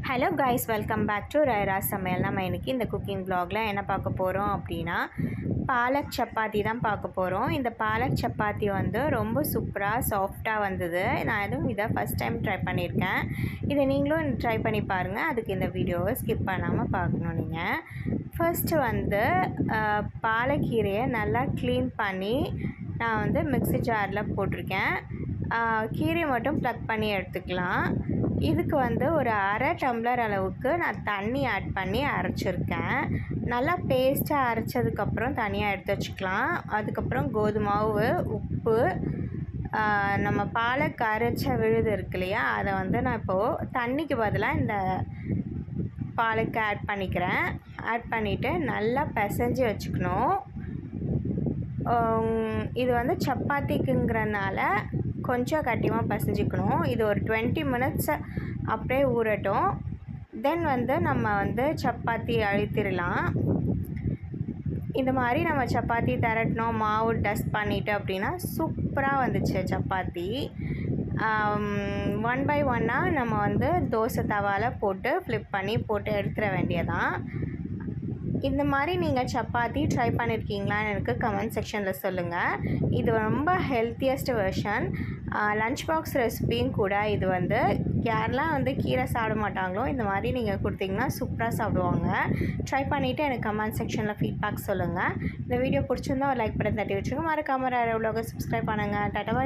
Hello guys, welcome back to ரைரா சமையல். நம்ம இன்றைக்கி இந்த குக்கிங் வ்ளாகில் என்ன பார்க்க போகிறோம் அப்படின்னா பாலக் சப்பாத்தி தான் பார்க்க போகிறோம். இந்த பாலக் சப்பாத்தி வந்து ரொம்ப சூப்பராக சாஃப்டாக வந்தது. நான் எதுவும் இதை ஃபஸ்ட் டைம் ட்ரை பண்ணியிருக்கேன். இதை நீங்களும் ட்ரை பண்ணி பாருங்கள். அதுக்கு இந்த வீடியோவை ஸ்கிப் பண்ணாமல் பார்க்கணும். நீங்கள் ஃபஸ்ட்டு வந்து பாலக்கீரையை நல்லா க்ளீன் பண்ணி நான் வந்து மிக்ஸி ஜாரில் போட்டிருக்கேன். கீரையை மட்டும் ப்ளக் பண்ணி எடுத்துக்கலாம். இதுக்கு வந்து ஒரு அரை டம்ளர் அளவுக்கு நான் தண்ணி ஆட் பண்ணி அரைச்சிருக்கேன். நல்லா பேஸ்ட்டாக அரைச்சதுக்கப்புறம் தனியாக எடுத்து வச்சுக்கலாம். அதுக்கப்புறம் கோதுமாவு, உப்பு, நம்ம பாலக் அரைச்ச விழுது இருக்கு இல்லையா, அதை வந்து நான் இப்போது தண்ணிக்கு பதிலாக இந்த பாலுக்கு ஆட் பண்ணிக்கிறேன். ஆட் பண்ணிவிட்டு நல்லா பிசைஞ்சு வச்சுக்கணும். இது வந்து சப்பாத்திக்குங்கிறனால கொஞ்சம் கட்டியமாக பிசைஞ்சிக்கணும். இது ஒரு 20 மினிட்ஸ் அப்படியே ஊறட்டும். தென் வந்து நம்ம வந்து சப்பாத்தி அழுத்திடலாம். இந்த மாதிரி நம்ம சப்பாத்தி திரட்டணும், மாவு டஸ்ட் பண்ணிவிட்டு அப்படின்னா சூப்பராக வந்துச்சு சப்பாத்தி. 1 by 1 நம்ம வந்து தோசை தவாவில் போட்டு ஃப்ளிப் பண்ணி போட்டு எடுத்துட வேண்டியதான். இந்த மாதிரி நீங்கள் சப்பாத்தி ட்ரை பண்ணியிருக்கீங்களான்னு எனக்கு கமெண்ட் செக்ஷனில் சொல்லுங்கள். இது ரொம்ப ஹெல்த்தியஸ்ட் வெர்ஷன், லன்ச் பாக்ஸ் ரெசிபியும் கூட. இது வந்து யாரெல்லாம் வந்து கீரை சாப்பிட மாட்டாங்களோ இந்த மாதிரி நீங்கள் கொடுத்தீங்கன்னா சூப்பராக சாப்பிடுவாங்க. ட்ரை பண்ணிவிட்டு எனக்கு கமெண்ட் செக்ஷனில் ஃபீட்பேக் சொல்லுங்கள். இந்த வீடியோ பிடிச்சிருந்தா ஒரு லைக் பண்ணி தட்டி வச்சுருங்க. மறக்காம ரைரா வ்ளாகை சப்ஸ்கிரைப் பண்ணுங்கள். டாடா பாய்.